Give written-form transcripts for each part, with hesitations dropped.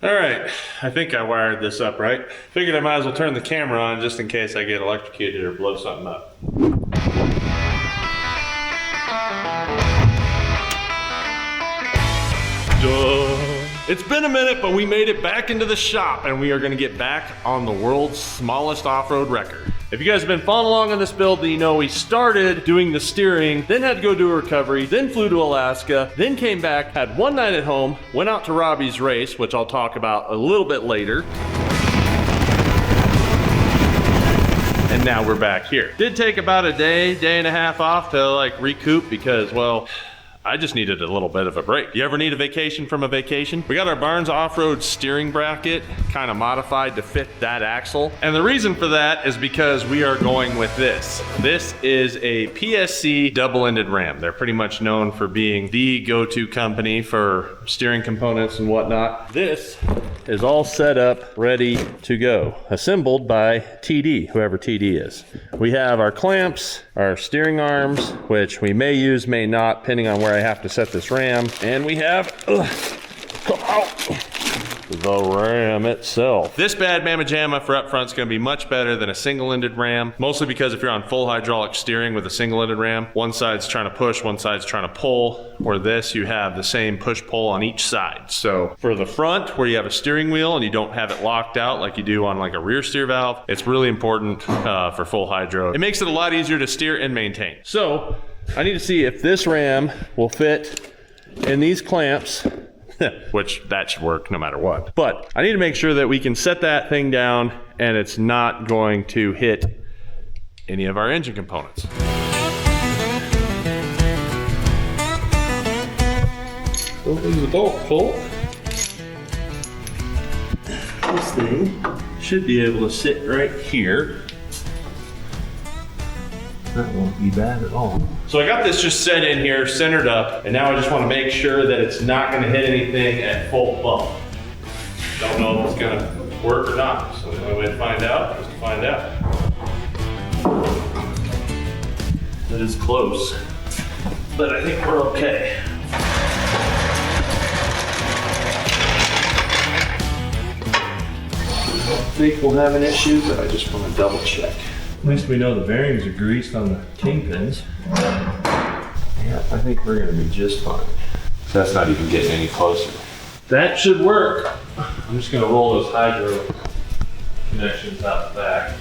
All right, I think I wired this up right. Figured I might as well turn the camera on just in case I get electrocuted or blow something up. It's been a minute, but we made it back into the shop and we are gonna get back on the world's smallest off-road wrecker. If you guys have been following along on this build, then you know we started doing the steering, then had to go do a recovery, then flew to Alaska, then came back, had one night at home, went out to Robbie's race, which I'll talk about a little bit later. And now we're back here. Did take about a day and a half off to like recoup because, well, I just needed a little bit of a break. You ever need a vacation from a vacation? We got our Barnes off-road steering bracket kind of modified to fit that axle. And the reason for that is because we are going with this. This is a PSC double-ended ram. They're pretty much known for being the go-to company for steering components and whatnot. This is all set up, ready to go. Assembled by TD, whoever TD is. We have our clamps, our steering arms, which we may use, may not, depending on where I have to set this ram. And we have, come out, the ram itself. This bad mamma jamma for up front is going to be much better than a single-ended ram, mostly because if you're on full hydraulic steering with a single-ended ram, one side's trying to push, one side's trying to pull, or this, you have the same push-pull on each side. So for the front, where you have a steering wheel and you don't have it locked out like you do on like a rear steer valve, it's really important for full hydro. It makes it a lot easier to steer and maintain. So I need to see if this ram will fit in these clamps, which that should work no matter what. But I need to make sure that we can set that thing down and it's not going to hit any of our engine components. Don't lose the bolt, Colt. This thing should be able to sit right here. That won't be bad at all. So I got this just set in here, centered up, and now I just want to make sure that it's not going to hit anything at full bump. Don't know if it's going to work or not, so the only way to find out is to find out. That is close, but I think we're okay. I don't think we'll have an issue, but I just want to double check. At least we know the bearings are greased on the kingpins. Yeah, I think we're gonna be just fine. That's not even getting any closer. That should work. I'm just gonna roll those hydro connections out the back.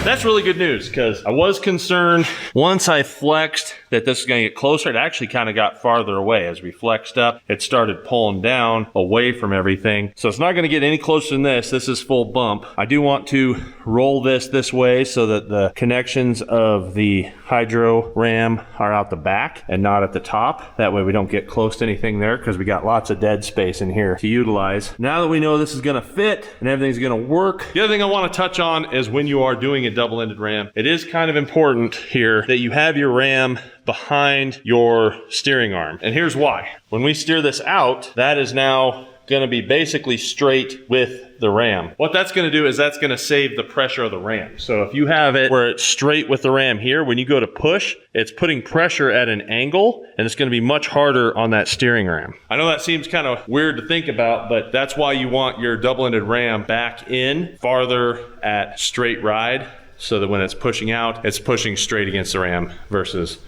That's really good news because I was concerned once I flexed that this was going to get closer. It actually kind of got farther away. As we flexed up, it started pulling down away from everything. So it's not going to get any closer than this. This is full bump. I do want to roll this way so that the connections of the hydro ram are out the back and not at the top. That way we don't get close to anything there because we got lots of dead space in here to utilize. Now that we know this is going to fit and everything's going to work, the other thing I want to touch on is when you are doing a double-ended ram, it is kind of important here that you have your ram behind your steering arm. And here's why. When we steer this out, that is now going to be basically straight with the ram. What that's going to do is that's going to save the pressure of the ram. So if you have it where it's straight with the ram here, when you go to push, it's putting pressure at an angle and it's going to be much harder on that steering ram. I know that seems kind of weird to think about, but that's why you want your double-ended ram back in farther at straight ride so that when it's pushing out, it's pushing straight against the ram versus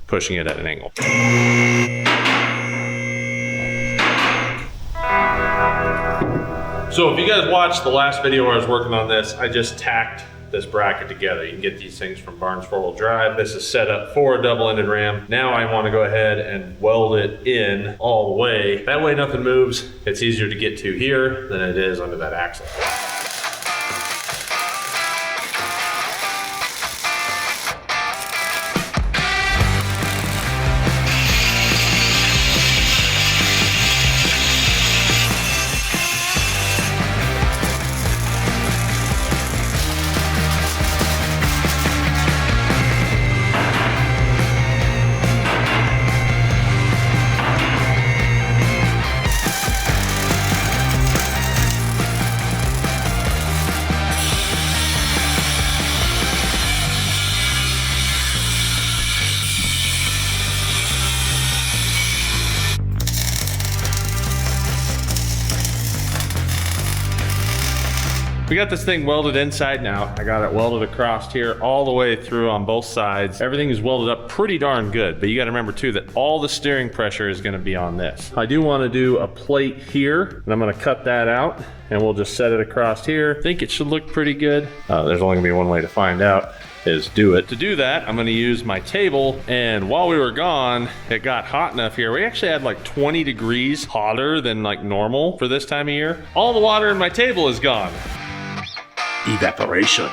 pushing it at an angle. So if you guys watched the last video where I was working on this, I just tacked this bracket together. You can get these things from Barnes 4-wheel drive. This is set up for a double-ended ram. Now I want to go ahead and weld it in all the way. That way nothing moves. It's easier to get to here than it is under that axle. We got this thing welded inside and out. I got it welded across here all the way through on both sides. Everything is welded up pretty darn good, but you gotta remember too that all the steering pressure is gonna be on this. I do wanna do a plate here, and I'm gonna cut that out, and we'll just set it across here. I think it should look pretty good. There's only gonna be one way to find out, is do it. To do that, I'm gonna use my table, and while we were gone, it got hot enough here. We actually had like 20 degrees hotter than like normal for this time of year. All the water in my table is gone. Evaporation.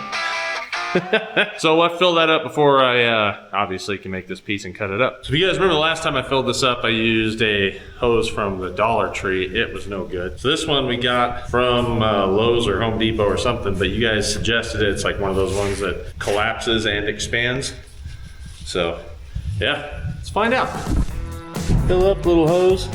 So I'll fill that up before I obviously can make this piece and cut it up. So if you guys remember the last time I filled this up, I used a hose from the Dollar Tree. It was no good. So this one we got from Lowe's or Home Depot or something, but you guys suggested it. It's like one of those ones that collapses and expands. So yeah, let's find out. Fill up, little hose.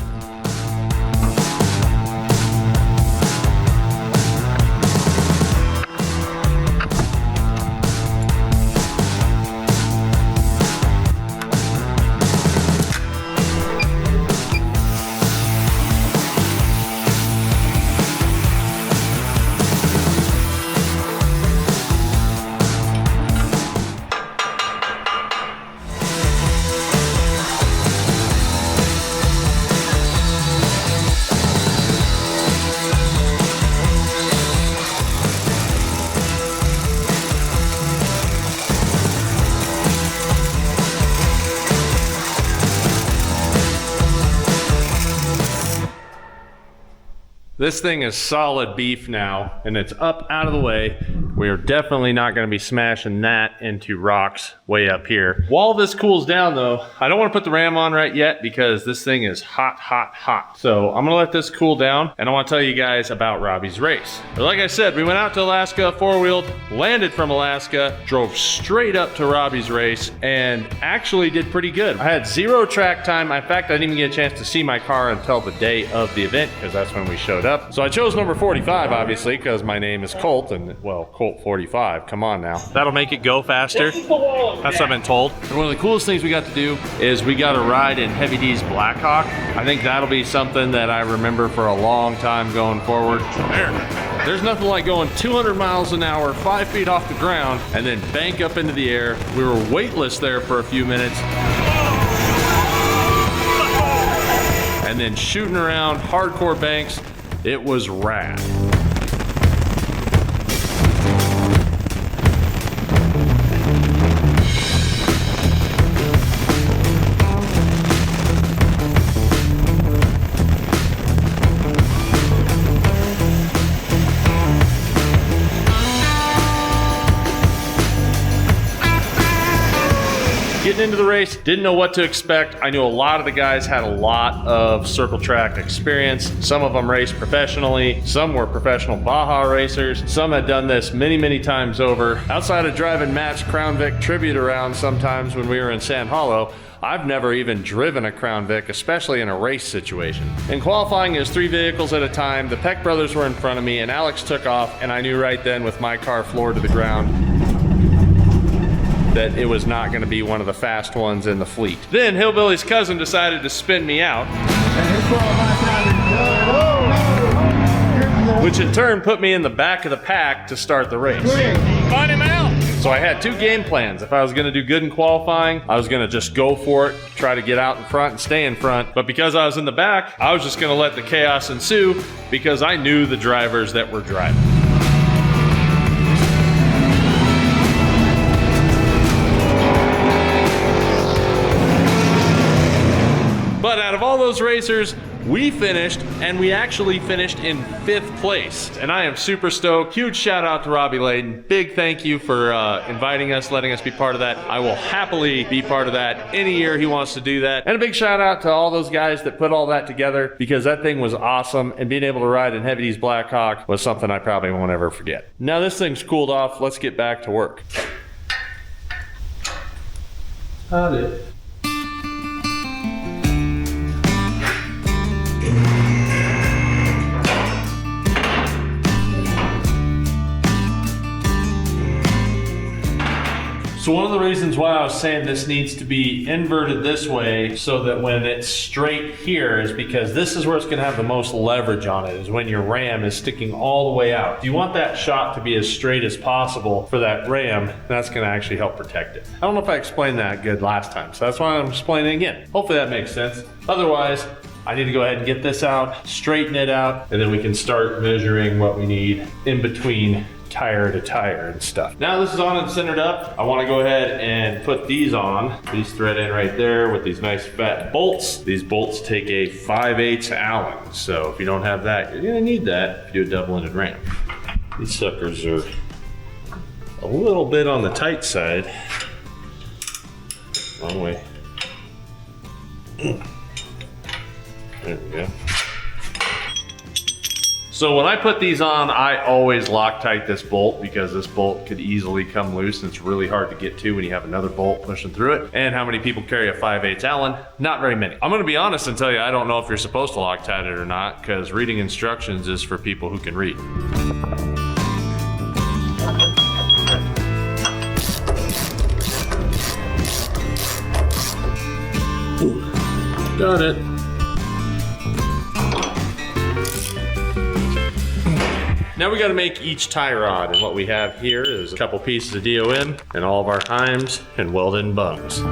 This thing is solid beef now, and it's up out of the way. We are definitely not gonna be smashing that into rocks way up here. While this cools down though, I don't wanna put the ram on right yet because this thing is hot, hot, hot. So I'm gonna let this cool down, and I wanna tell you guys about Robbie's race. But like I said, we went out to Alaska, four-wheeled, landed from Alaska, drove straight up to Robbie's race, and actually did pretty good. I had 0 track time. In fact, I didn't even get a chance to see my car until the day of the event, because that's when we showed up. So I chose number 45, obviously, because my name is Colt, and well, Colt 45, come on now. That'll make it go faster. That's what I've been told. And one of the coolest things we got to do is we got to ride in Heavy D's Blackhawk. I think that'll be something that I remember for a long time going forward. There's nothing like going 200 miles an hour, 5 feet off the ground, and then bank up into the air. We were weightless there for a few minutes. And then shooting around hardcore banks. It was rad. Getting into the race, didn't know what to expect. I knew a lot of the guys had a lot of circle track experience. Some of them raced professionally. Some were professional Baja racers. Some had done this many, many times over. Outside of driving Matt's Crown Vic tribute around sometimes when we were in Sand Hollow, I've never even driven a Crown Vic, especially in a race situation. In qualifying, it was 3 vehicles at a time. The Peck brothers were in front of me, and Alex took off, and I knew right then with my car floored to the ground that it was not going to be one of the fast ones in the fleet. Then Hillbilly's cousin decided to spin me out, which in turn put me in the back of the pack to start the race. Find him out! So I had 2 game plans. If I was going to do good in qualifying, I was going to just go for it, try to get out in front and stay in front. But because I was in the back, I was just going to let the chaos ensue because I knew the drivers that were driving. But out of all those racers, we finished, and we actually finished in 5th place. And I am super stoked. Huge shout out to Robbie Layden. Big thank you for inviting us, letting us be part of that. I will happily be part of that any year he wants to do that. And a big shout out to all those guys that put all that together, because that thing was awesome, and being able to ride in Heavy D's Blackhawk was something I probably won't ever forget. Now this thing's cooled off, let's get back to work. Howdy. So one of the reasons why I was saying this needs to be inverted this way so that when it's straight here is because this is where it's gonna have the most leverage on it, is when your ram is sticking all the way out. You want that shot to be as straight as possible for that ram, and that's gonna actually help protect it. I don't know if I explained that good last time, so that's why I'm explaining again. Hopefully that makes sense. Otherwise, I need to go ahead and get this out, straighten it out, and then we can start measuring what we need in between tire to tire and stuff. Now this is on and centered up. I want to go ahead and put these on. These thread in right there with these nice fat bolts. These bolts take a 5/8 Allen. So if you don't have that, you're gonna need that if you do a double-ended ram. These suckers are a little bit on the tight side. Wrong way. There we go. So when I put these on, I always Loctite this bolt because this bolt could easily come loose and it's really hard to get to when you have another bolt pushing through it. And how many people carry a 5/8 Allen? Not very many. I'm gonna be honest and tell you, I don't know if you're supposed to Loctite it or not, because reading instructions is for people who can read. Ooh, got it. Now we gotta make each tie rod, and what we have here is a couple pieces of DOM and all of our heims and welded bungs.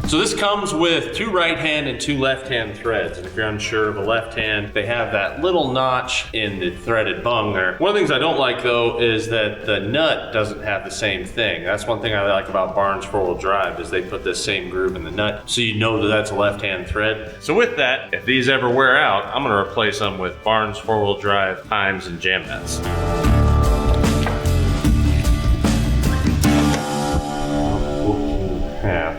So this comes with 2 right-hand and 2 left-hand threads. And if you're unsure of a left hand, they have that little notch in the threaded bung there. One of the things I don't like though is that the nut doesn't have the same thing. That's one thing I like about Barnes 4-wheel drive is they put this same groove in the nut so you know that that's a left-hand thread. So with that, if these ever wear out, I'm gonna replace them with Barnes 4-wheel drive heims and jam nuts.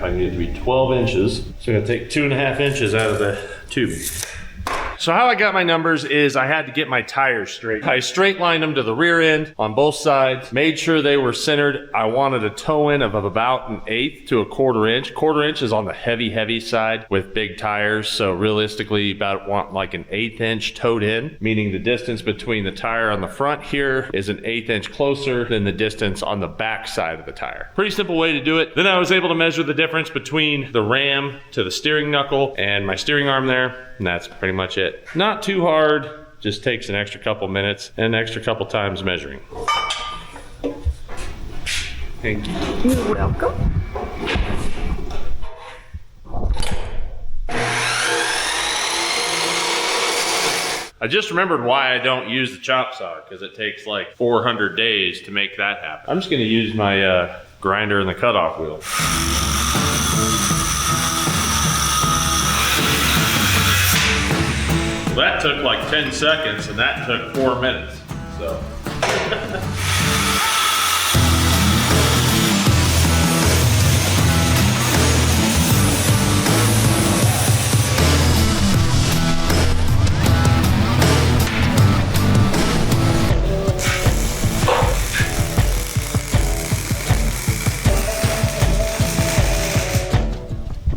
I need it to be 12 inches. So I'm gonna take 2.5 inches out of the tubing. So how I got my numbers is I had to get my tires straight. I straight lined them to the rear end on both sides, made sure they were centered. I wanted a toe in of about 1/8 to 1/4 inch. 1/4 inch is on the heavy side with big tires. So realistically, you about want like an 1/8 inch toed in, meaning the distance between the tire on the front here is an 1/8 inch closer than the distance on the back side of the tire. Pretty simple way to do it. Then I was able to measure the difference between the ram to the steering knuckle and my steering arm there, and that's pretty much it. Not too hard, just takes an extra couple minutes and an extra couple times measuring. Thank you. You're welcome. I just remembered why I don't use the chop saw, because it takes like 400 days to make that happen. I'm just gonna use my grinder and the cutoff wheel. Well, that took like 10 seconds and that took 4 minutes, so.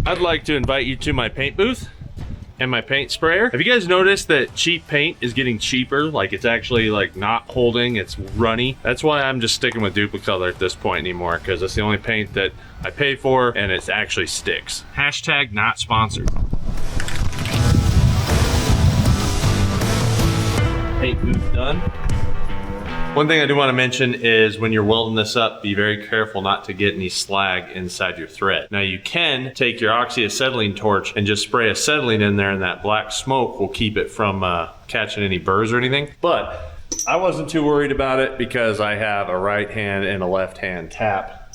I'd like to invite you to my paint booth and my paint sprayer. Have you guys noticed that cheap paint is getting cheaper? Like it's actually like not holding, it's runny. That's why I'm just sticking with Duplicolor at this point anymore, because it's the only paint that I pay for and it actually sticks. Hashtag not sponsored. Paint booth done. One thing I do want to mention is when you're welding this up, be very careful not to get any slag inside your thread. Now you can take your oxyacetylene torch and just spray acetylene in there, and that black smoke will keep it from catching any burrs or anything. But I wasn't too worried about it because I have a right hand and a left hand tap.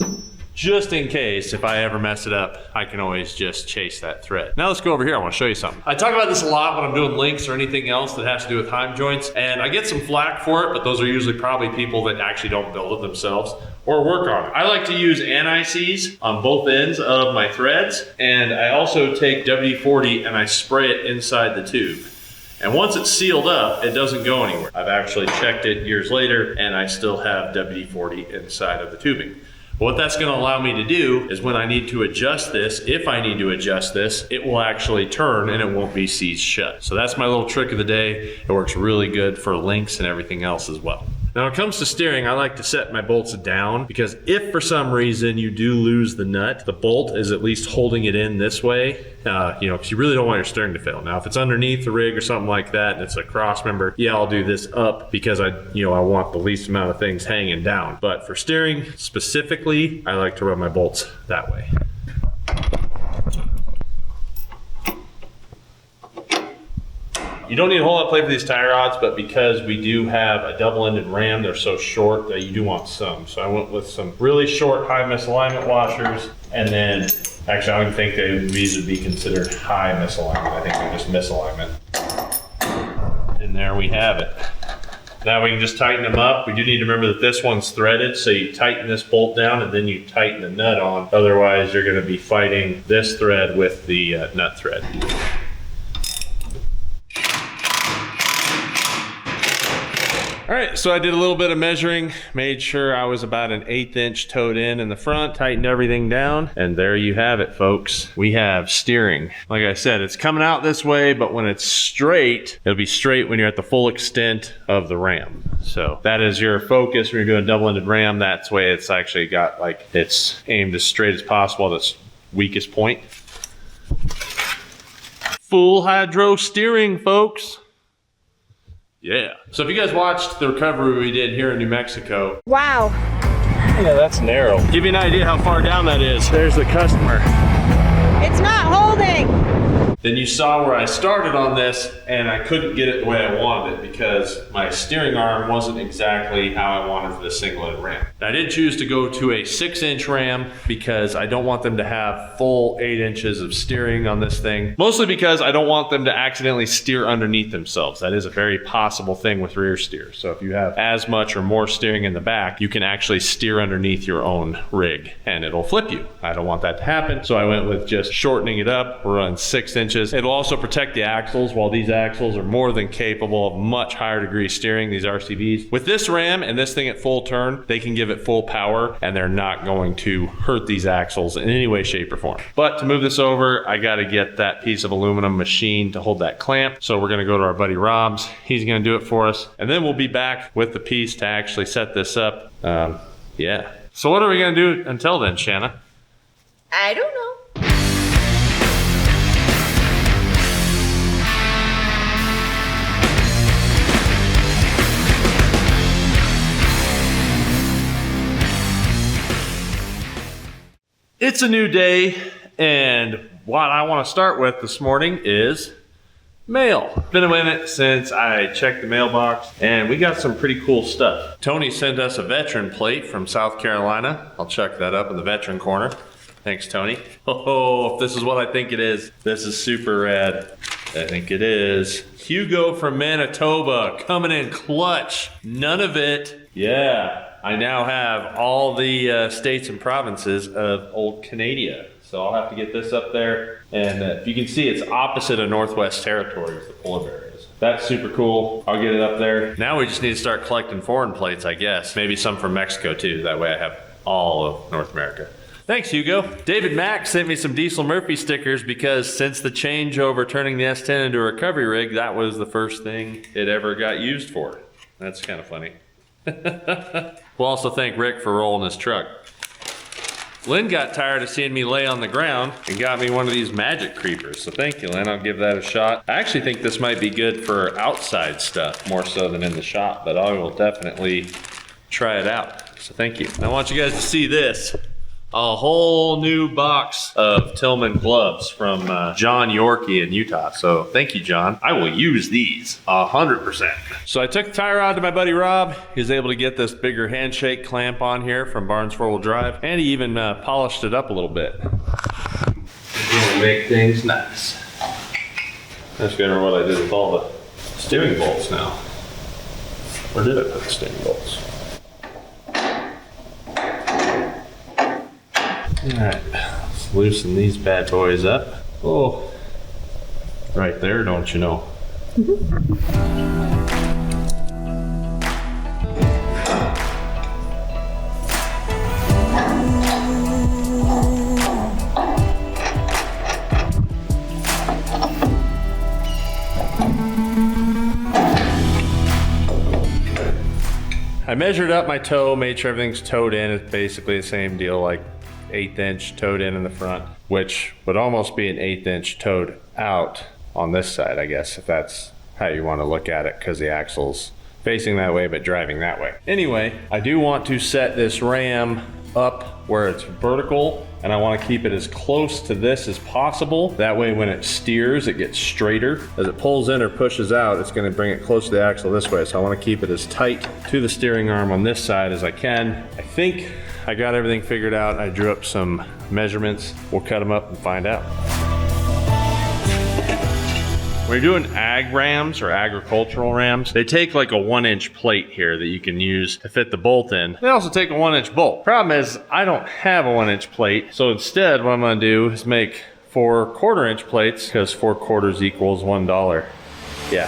Just in case, if I ever mess it up, I can always just chase that thread. Now let's go over here, I wanna show you something. I talk about this a lot when I'm doing links or anything else that has to do with heim joints, and I get some flack for it, but those are usually probably people that actually don't build it themselves or work on it. I like to use anti-seize on both ends of my threads, and I also take WD-40 and I spray it inside the tube. And once it's sealed up, it doesn't go anywhere. I've actually checked it years later, and I still have WD-40 inside of the tubing. What that's gonna allow me to do is when I need to adjust this, if I need to adjust this, it will actually turn and it won't be seized shut. So that's my little trick of the day. It works really good for links and everything else as well. Now when it comes to steering, I like to set my bolts down because if for some reason you do lose the nut, the bolt is at least holding it in this way, because you really don't want your steering to fail. Now if it's underneath the rig or something like that and it's a cross member, yeah, I'll do this up because I want the least amount of things hanging down. But for steering specifically, I like to run my bolts that way. You don't need a whole lot of play for these tie rods, but because we do have a double-ended ram, they're so short that you do want some. So I went with some really short high misalignment washers, and then, actually I don't think these would be considered high misalignment. I think they're just misalignment. And there we have it. Now we can just tighten them up. We do need to remember that this one's threaded, so you tighten this bolt down and then you tighten the nut on. Otherwise, you're gonna be fighting this thread with the nut thread. All right, so I did a little bit of measuring, made sure I was about an 1/8 inch towed in the front, tightened everything down, and there you have it, folks. We have steering. Like I said, it's coming out this way, but when it's straight, it'll be straight when you're at the full extent of the ram. So that is your focus when you're doing a double-ended ram. That's the way it's actually got, like, it's aimed as straight as possible at its weakest point. Full hydro steering, folks. Yeah. So if you guys watched the recovery we did here in New Mexico. Wow. Yeah, that's narrow. Give you an idea how far down that is. There's the customer. It's not holding. Then you saw where I started on this and I couldn't get it the way I wanted it because my steering arm wasn't exactly how I wanted for the single-ended ram. I did choose to go to a 6-inch ram because I don't want them to have full 8 inches of steering on this thing. Mostly because I don't want them to accidentally steer underneath themselves. That is a very possible thing with rear steer. So if you have as much or more steering in the back, you can actually steer underneath your own rig and it'll flip you. I don't want that to happen. So I went with just shortening it up. We're on 6 inches. It'll also protect the axles. While these axles are more than capable of much higher degree steering, these RCVs. With this ram and this thing at full turn, they can give it full power and they're not going to hurt these axles in any way, shape, or form. But to move this over, I got to get that piece of aluminum machine to hold that clamp. So we're going to go to our buddy Rob's. He's going to do it for us. And then we'll be back with the piece to actually set this up. Yeah. So what are we going to do until then, Shanna? I don't know. It's a new day, and what I want to start with this morning is mail. It's been a minute since I checked the mailbox, and we got some pretty cool stuff. Tony sent us a veteran plate from South Carolina. I'll chuck that up in the veteran corner. Thanks, Tony. Oh, if this is what I think it is, this is super rad. I think it is. Hugo from Manitoba coming in clutch. None of it. Yeah. I now have all the states and provinces of old Canada. So I'll have to get this up there. And if you can see, it's opposite of Northwest Territories, the polar bear is. That's super cool. I'll get it up there. Now we just need to start collecting foreign plates, I guess. Maybe some from Mexico too. That way I have all of North America. Thanks, Hugo. David Mack sent me some Diesel Murphy stickers because since the changeover turning the S10 into a recovery rig, that was the first thing it ever got used for. That's kind of funny. We'll also thank Rick for rolling his truck. Lynn got tired of seeing me lay on the ground and got me one of these magic creepers. So thank you, Lynn. I'll give that a shot. I actually think this might be good for outside stuff more so than in the shop, but I will definitely try it out. So thank you. I want you guys to see this. A whole new box of Tillman gloves from John Yorkie in Utah. So thank you, John. I will use these 100%. So I took the tie rod to my buddy Rob. He was able to get this bigger handshake clamp on here from Barnes 4-Wheel Drive. And he even polished it up a little bit. Gonna make things nice. That's kind of what I did with all the steering bolts now. Where did I put the steering bolts? Alright, let's loosen these bad boys up. Oh, right there, don't you know? I measured up my toe, made sure everything's towed in. It's basically the same deal, like 1/8 inch towed in the front, which would almost be an 1/8 inch towed out on this side, I guess, if that's how you want to look at it, because the axle's facing that way but driving that way. Anyway, I do want to set this ram up where it's vertical, and I want to keep it as close to this as possible. That way when it steers, it gets straighter. As it pulls in or pushes out, it's going to bring it close to the axle this way. So I want to keep it as tight to the steering arm on this side as I can. I think I got everything figured out. I drew up some measurements. We'll cut them up and find out. When you're doing ag rams or agricultural rams, they take like a 1-inch plate here that you can use to fit the bolt in. They also take a 1-inch bolt. Problem is, I don't have a 1-inch plate. So instead, what I'm gonna do is make 4 1/4-inch plates, because 4 quarters equals $1. Yeah.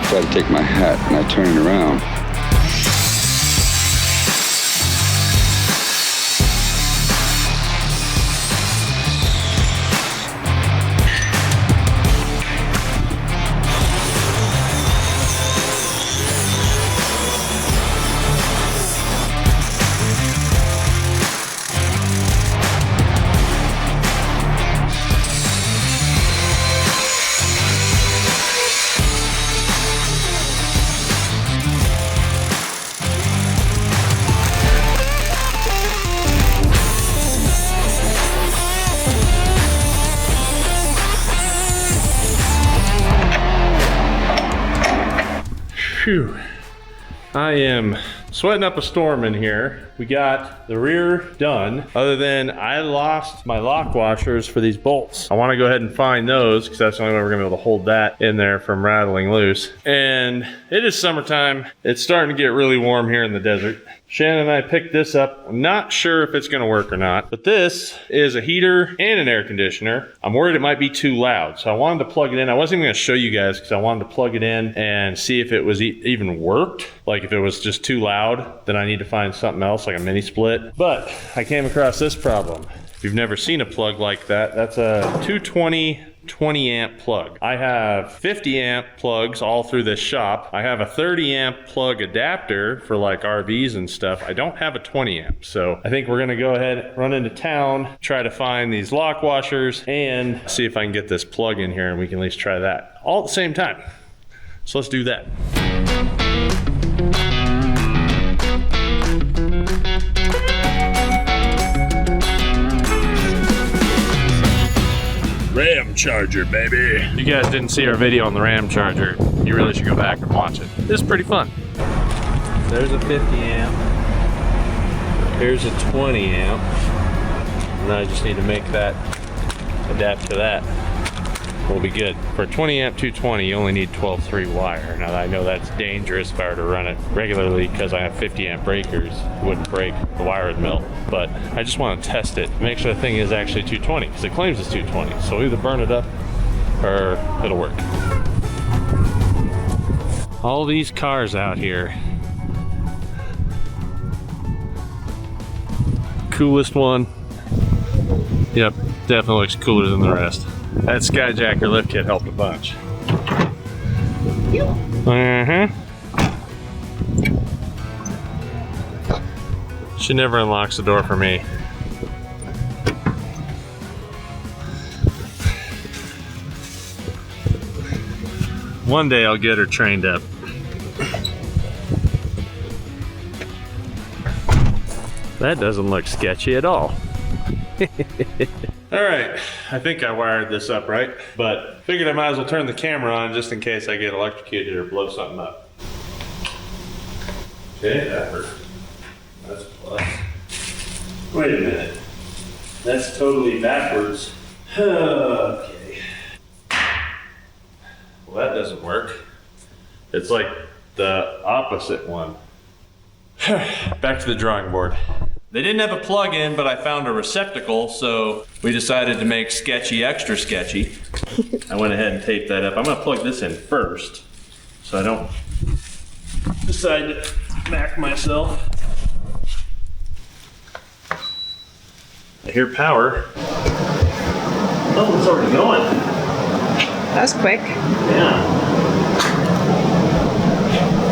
Try to take my hat and I turn it around. Phew. I am sweating up a storm in here. We got the rear done, other than I lost my lock washers for these bolts. I want to go ahead and find those, because that's the only way we're gonna be able to hold that in there from rattling loose. And it is summertime. It's starting to get really warm here in the desert. Shannon and I picked this up. I'm not sure if it's gonna work or not, but this is a heater and an air conditioner. I'm worried it might be too loud, so I wanted to plug it in. I wasn't even gonna show you guys, because I wanted to plug it in and see if it was even worked. Like if it was just too loud, then I need to find something else, like a mini split. But I came across this problem. If you've never seen a plug like that, that's a 220 20 amp plug. I have 50 amp plugs all through this shop. I have a 30 amp plug adapter for like RVs and stuff. I don't have a 20 amp. So I think we're gonna go ahead, run into town, try to find these lock washers and see if I can get this plug in here and we can at least try that all at the same time. So let's do that. Ram charger, baby. If you guys didn't see our video on the Ram charger, you really should go back and watch it. It's pretty fun. There's a 50 amp. Here's a 20 amp. And I just need to make that adapt to that. We'll be good. For a 20 amp 220, you only need 12-3 wire. Now I know that's dangerous if I were to run it regularly because I have 50 amp breakers. It wouldn't break, the wire would melt. But I just want to test it, make sure the thing is actually 220, because it claims it's 220. So either burn it up or it'll work. All these cars out here. Coolest one. Yep, definitely looks cooler than the rest. That Skyjacker lift kit helped a bunch. She never unlocks the door for me. One day I'll get her trained up. That doesn't look sketchy at all. All right, I think I wired this up right, but figured I might as well turn the camera on just in case I get electrocuted or blow something up. Okay, that worked. That's plus. Wait a minute. That's totally backwards. Okay. Well, that doesn't work. It's like the opposite one. Back to the drawing board. They didn't have a plug-in, but I found a receptacle, so we decided to make sketchy extra sketchy. I went ahead and taped that up. I'm gonna plug this in first, so I don't decide to back myself. I hear power. Oh, it's already going. That was quick. Yeah.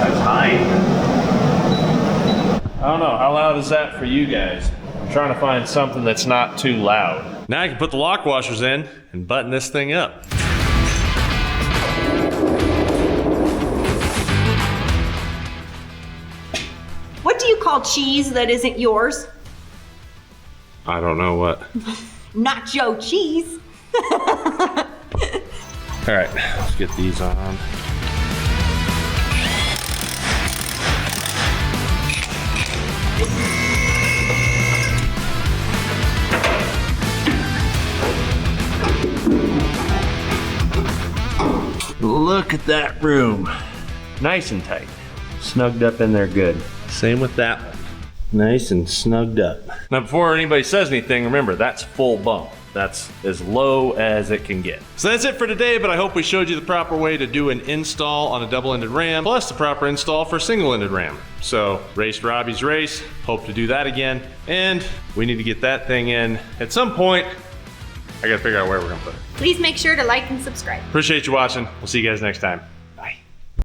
That's high. I don't know, how loud is that for you guys? I'm trying to find something that's not too loud. Now I can put the lock washers in and button this thing up. What do you call cheese that isn't yours? I don't know what. Nacho cheese. All right, let's get these on. Look at that room. Nice and tight. Snugged up in there good. Same with that one. Nice and snugged up. Now before anybody says anything, remember that's full bump. That's as low as it can get. So that's it for today, but I hope we showed you the proper way to do an install on a double-ended ram, plus the proper install for a single-ended ram. So, raced Robbie's race, hope to do that again, and we need to get that thing in at some point. I gotta figure out where we're gonna put it. Please make sure to like and subscribe. Appreciate you watching. We'll see you guys next time.